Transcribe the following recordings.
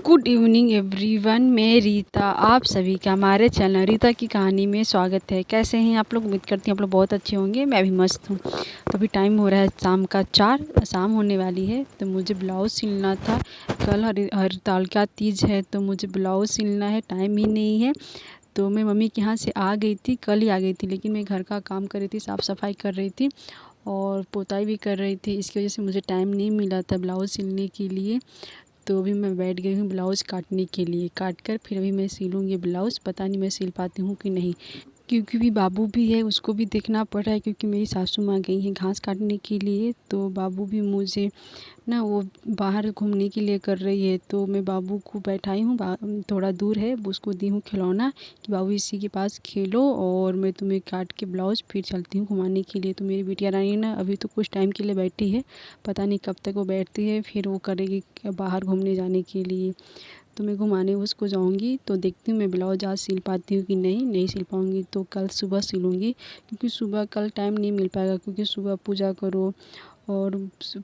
Good evening everyone, मैं रीता आप सभी का हमारे चैनल रीता की कहानी में स्वागत है। कैसे हैं आप लोग? उम्मीद करती हूँ आप लोग बहुत अच्छे होंगे। मैं भी मस्त हूँ। तो अभी टाइम हो रहा है शाम का 4, शाम होने वाली है। तो मुझे ब्लाउज़ सिलना था। कल हरितालिका तीज है तो मुझे ब्लाउज़ सिलना है, टाइम ही नहीं है। तो मैं मम्मी के यहाँ से आ गई थी, कल ही आ गई थी, लेकिन मैं घर का काम कर रही थी, साफ़ सफाई कर रही थी और पोताई भी कर रही थी। इसकी वजह से मुझे टाइम नहीं मिला था ब्लाउज़ सिलने के लिए। तो अभी मैं बैठ गई हूँ ब्लाउज़ काटने के लिए। काट कर फिर अभी मैं सिलूँगी ब्लाउज़। पता नहीं मैं सिल पाती हूँ कि नहीं, क्योंकि भी बाबू भी है, उसको भी देखना पड़ रहा है, क्योंकि मेरी सासू माँ गई हैं घास काटने के लिए। तो बाबू भी मुझे ना वो बाहर घूमने के लिए कर रही है। तो मैं बाबू को बैठाई हूँ, थोड़ा दूर है, उसको दी हूँ खिलौना कि बाबू इसी के पास खेलो और मैं तुम्हें काट के ब्लाउज़ फिर चलती हूँ घुमाने के लिए। तो मेरी बिटिया रानी ना अभी तो कुछ टाइम के लिए बैठी है, पता नहीं कब तक वो बैठती है, फिर वो करेगी बाहर घूमने जाने के लिए। तो मैं घुमाने उसको जाऊंगी। तो देखती हूँ मैं ब्लाउज आज सिल पाती हूँ कि नहीं सिल पाऊँगी तो कल सुबह सिलूँगी, क्योंकि सुबह कल टाइम नहीं मिल पाएगा, क्योंकि सुबह पूजा करो और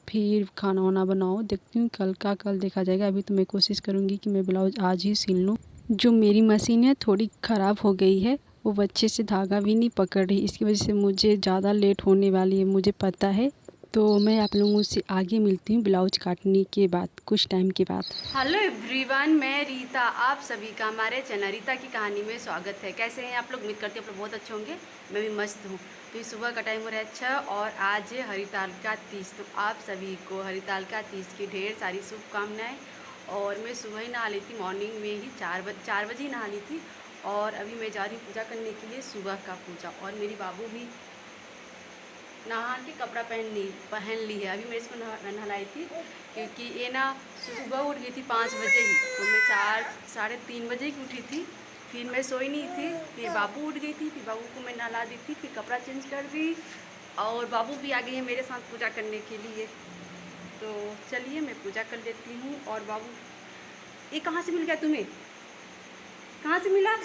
फिर खाना वाना बनाओ। देखती हूँ कल का कल देखा जाएगा। अभी तो मैं कोशिश करूँगी कि मैं ब्लाउज़ आज ही सिल लूँ। जो मेरी मशीन है थोड़ी ख़राब हो गई है, वो अच्छे से धागा भी नहीं पकड़ रही, इसकी वजह से मुझे ज़्यादा लेट होने वाली है, मुझे पता है। तो मैं आप लोगों से आगे मिलती हूँ ब्लाउज काटने के बाद, कुछ टाइम के बाद। हेलो एवरीवन, मैं रीता आप सभी का हमारे चैनल रीता की कहानी में स्वागत है। कैसे हैं आप लोग? उम्मीद करती हूँ आप लोग बहुत अच्छे होंगे। मैं भी मस्त हूँ। तो ये सुबह का टाइम हो रहा है 6 और आज है हरितालिका तीज। तो आप सभी को हरितालिका तीज की ढेर सारी शुभकामनाएँ। और मैं सुबह ही नहा ली थी, मॉर्निंग में ही 4 बजे ही नहा ली थी। और अभी मैं जा रही हूँ पूजा करने के लिए, सुबह का पूजा। और मेरी बाबू भी नहा के कपड़ा पहन ली है। अभी मैं इसको नहलाई थी, क्योंकि ये ना सुबह उठ गई थी 5 बजे ही। तो मैं 4 साढ़े 3 बजे की उठी थी। फिर मैं सोई नहीं थी, फिर बाबू उठ गई थी, फिर बाबू को मैं नहला दी थी, फिर कपड़ा चेंज कर दी और बाबू भी आ गई है मेरे साथ पूजा करने के लिए। तो चलिए मैं पूजा कर लेती हूँ। और बाबू ये कहाँ से मिल गया तुम्हें? कहाँ से मिला?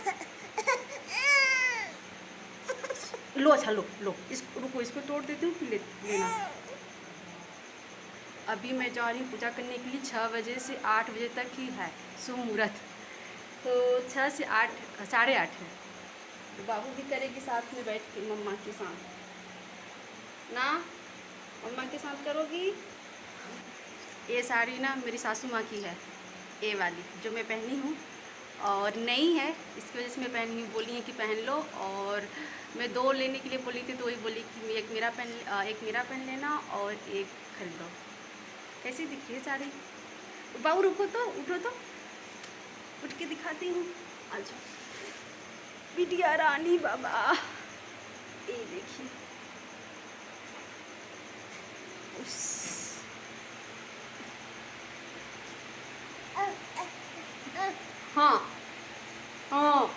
लो, अच्छा लो रुको, इसको तोड़ देती हूँ फिर लेना। अभी मैं जा रही हूँ पूजा करने के लिए। 6 बजे से 8 बजे तक ही है शुभ मुहूर्त। तो 6 से 8, साढ़े 8 है। तो बाबू भी करेगी साथ में बैठ के मम्मा के साथ ना, मम्मा के साथ करोगी। ये साड़ी ना मेरी सासू माँ की है, ये वाली जो मैं पहनी हूँ, और नई है, इसकी वजह से मैं पहनी हूँ। बोली है कि पहन लो, और मैं 2 लेने के लिए बोली थी, तो वही बोली कि एक मेरा पहन लेना और एक खरीद लो। कैसी दिखी है साड़ी? बाबू रुको तो, उठो तो, उठ के दिखाती हूँ। अच्छा बिटिया रानी बाबा, ये देखिए। हाँ हाँ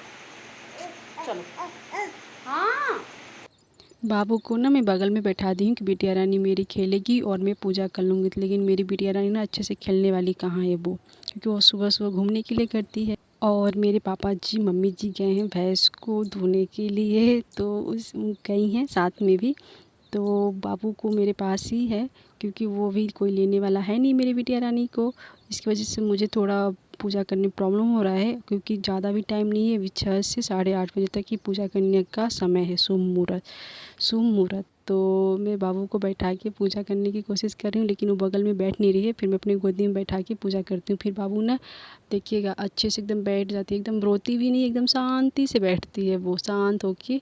चलो। हाँ, बाबू को ना मैं बगल में बैठा दी हूँ कि बिटिया रानी मेरी खेलेगी और मैं पूजा कर लूँगी। लेकिन मेरी बिटिया रानी ना अच्छे से खेलने वाली कहाँ है वो, क्योंकि वो सुबह सुबह घूमने के लिए करती है। और मेरे पापा जी मम्मी जी गए हैं भैंस को धोने के लिए, तो उस गई हैं साथ में भी। तो बाबू को मेरे पास ही है, क्योंकि वो भी कोई लेने वाला है नहीं मेरी बिटिया रानी को। इसकी वजह से मुझे थोड़ा पूजा करने में प्रॉब्लम हो रहा है, क्योंकि ज़्यादा भी टाइम नहीं है। अभी 6 से साढ़े 8 बजे तक ही पूजा करने का समय है, शुभ मुहूर्त। तो मैं बाबू को बैठा के पूजा करने की कोशिश कर रही हूँ, लेकिन वो बगल में बैठ नहीं रही है। फिर मैं अपनी गोदी में बैठा के पूजा करती हूँ। फिर बाबू ना देखिएगा अच्छे से एकदम बैठ जाती है, एकदम रोती भी नहीं, एकदम शांति से बैठती है, वो शांत होके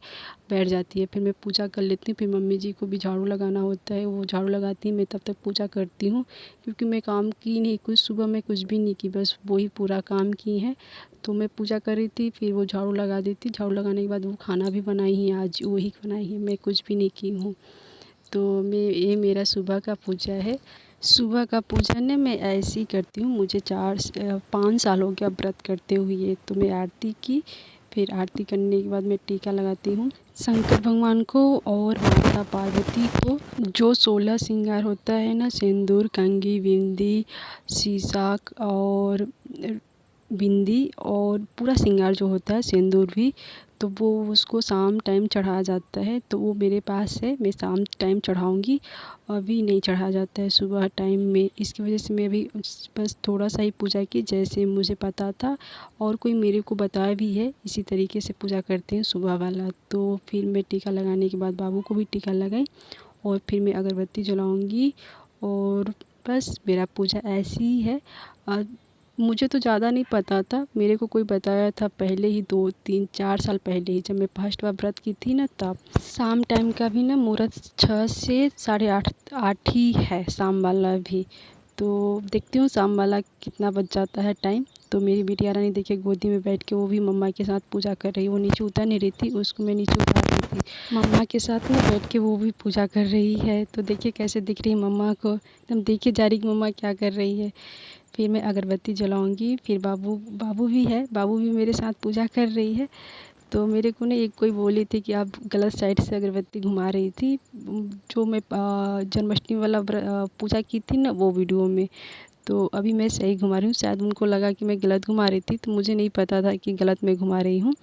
बैठ जाती है। फिर मैं पूजा कर लेती हूँ। फिर मम्मी जी को भी झाड़ू लगाना होता है, वो झाड़ू लगाती है, मैं तब तक पूजा करती हूँ, क्योंकि मैं काम की नहीं कुछ, सुबह में कुछ भी नहीं की, बस वही पूरा काम की है। तो मैं पूजा कर रही थी, फिर वो झाड़ू लगा देती। झाड़ू लगाने के बाद वो खाना भी बनाई है, आज वही बनाई है, मैं कुछ भी नहीं की हूँ। तो ये मेरा सुबह का पूजा है। सुबह का पूजा ना मैं ऐसे ही करती हूँ। मुझे 5 साल हो गया व्रत करते हुए। तो मैं आरती की, फिर आरती करने के बाद मैं टीका लगाती हूँ शंकर भगवान को और माता पार्वती को। जो 16 श्रृंगार होता है ना, सिंदूर, कंघी, बिंदी, शीशा और बिंदी और पूरा श्रृंगार जो होता है, सिंदूर भी, तो वो उसको शाम टाइम चढ़ाया जाता है। तो वो मेरे पास है, मैं शाम टाइम चढ़ाऊँगी, अभी नहीं चढ़ाया जाता है सुबह टाइम में। इसकी वजह से मैं अभी बस थोड़ा सा ही पूजा की जैसे मुझे पता था, और कोई मेरे को बताया भी है इसी तरीके से पूजा करते हैं सुबह वाला। तो फिर मैं टीका लगाने के बाद बाबू को भी टीका लगाई, और फिर मैं अगरबत्ती जलाऊँगी, और बस मेरा पूजा ऐसी ही है। मुझे तो ज़्यादा नहीं पता था, मेरे को कोई बताया था पहले ही 2 3 4 साल पहले ही, जब मैं फर्स्ट बार व्रत की थी ना तब। शाम टाइम का भी ना मुहूर्त 6 से 8:30 8 ही है, शाम वाला भी। तो देखती हूँ शाम वाला कितना बज जाता है टाइम। तो मेरी बिटिया रानी देखिए गोदी में बैठ के वो भी मम्मा के साथ पूजा कर रही है। वो नीचे उतर नहीं रही थी, उसको मैं नीचे उतार रही थी। मम्मा के साथ में बैठ के वो भी पूजा कर रही है। तो देखिए कैसे दिख रही है मम्मा को, एकदम देखिए जा रही कि मम्मा क्या कर रही है। फिर मैं अगरबत्ती जलाऊंगी, फिर बाबू बाबू भी है, बाबू भी मेरे साथ पूजा कर रही है। तो मेरे को ना एक कोई बोली थी कि आप गलत साइड से अगरबत्ती घुमा रही थी, जो मैं जन्माष्टमी वाला पूजा की थी ना वो वीडियो में। तो अभी मैं सही घुमा रही हूँ, शायद उनको लगा कि मैं गलत घुमा रही थी, तो मुझे नहीं पता था कि गलत मैं घुमा रही हूँ।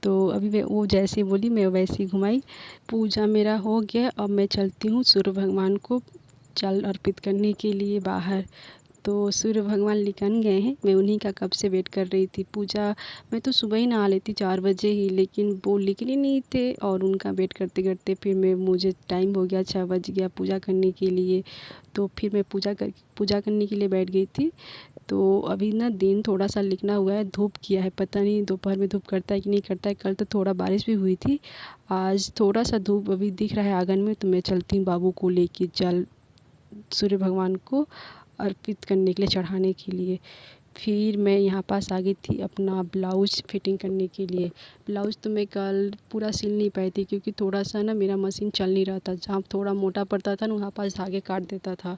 तो अभी मैं वो जैसे बोली मैं वैसे ही घुमाई। पूजा मेरा हो गया, अब मैं चलती हूँ सूर्य भगवान को जल अर्पित करने के लिए बाहर। तो सूर्य भगवान निकल गए हैं, मैं उन्हीं का कब से वेट कर रही थी। पूजा मैं तो सुबह ही नहा लेती 4 बजे ही, लेकिन वो निकले नहीं थे, और उनका वेट करते करते फिर मुझे टाइम हो गया, 6 बज गया पूजा करने के लिए। तो फिर मैं पूजा करने के लिए बैठ गई थी। तो अभी ना दिन थोड़ा सा लिखना हुआ है, धूप किया है, पता नहीं दोपहर में धूप करता है कि नहीं करता है। कल तो थोड़ा बारिश भी हुई थी, आज थोड़ा सा धूप अभी दिख रहा है आंगन में। तो मैं चलती हूँ बाबू को लेके जल सूर्य भगवान को अर्पित करने के लिए, चढ़ाने के लिए। फिर मैं यहाँ पास आ गई थी अपना ब्लाउज फिटिंग करने के लिए। ब्लाउज़ तो मैं कल पूरा सिल नहीं पाई थी, क्योंकि थोड़ा सा ना मेरा मशीन चल नहीं रहा था। जहाँ थोड़ा मोटा पड़ता था ना वहाँ पास धागे काट देता था,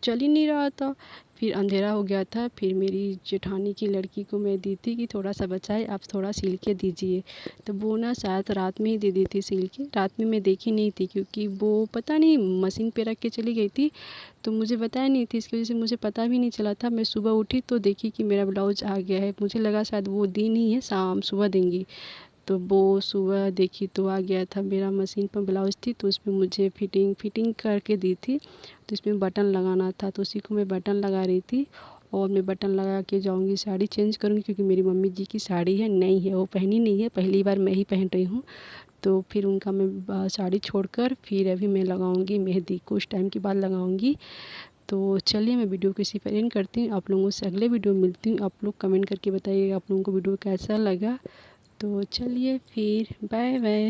चल ही नहीं रहा था। फिर अंधेरा हो गया था, फिर मेरी जेठानी की लड़की को मैं दी थी कि थोड़ा सा बचा है, आप थोड़ा सिल के दीजिए। तो वो ना शायद रात में ही दे दी थी सिल के, रात में मैं देखी नहीं थी, क्योंकि वो पता नहीं मशीन पे रख के चली गई थी, तो मुझे बताया नहीं थी। इसकी वजह से मुझे पता भी नहीं चला था। मैं सुबह उठी तो देखी कि मेरा ब्लाउज आ गया है, मुझे लगा शायद वो दी नहीं है, शाम सुबह देंगी। तो वो सुबह देखी तो आ गया था, मेरा मशीन पर ब्लाउज़ थी, तो उसमें मुझे फिटिंग करके दी थी। तो इसमें बटन लगाना था, तो उसी को मैं बटन लगा रही थी। और मैं बटन लगा के जाऊँगी, साड़ी चेंज करूँगी, क्योंकि मेरी मम्मी जी की साड़ी है, नई है, वो पहनी नहीं है, पहली बार मैं ही पहन रही हूँ। तो फिर उनका मैं साड़ी छोड़कर फिर अभी मैं लगाऊंगी मेहंदी, कुछ टाइम के बाद लगाऊंगी। तो चलिए मैं वीडियो को इसी पर एंड करती हूँ, आप लोगों से अगले वीडियो में मिलती हूँ। आप लोग कमेंट करके बताइएगा आप लोगों को वीडियो कैसा लगा। तो चलिए फिर बाय बाय।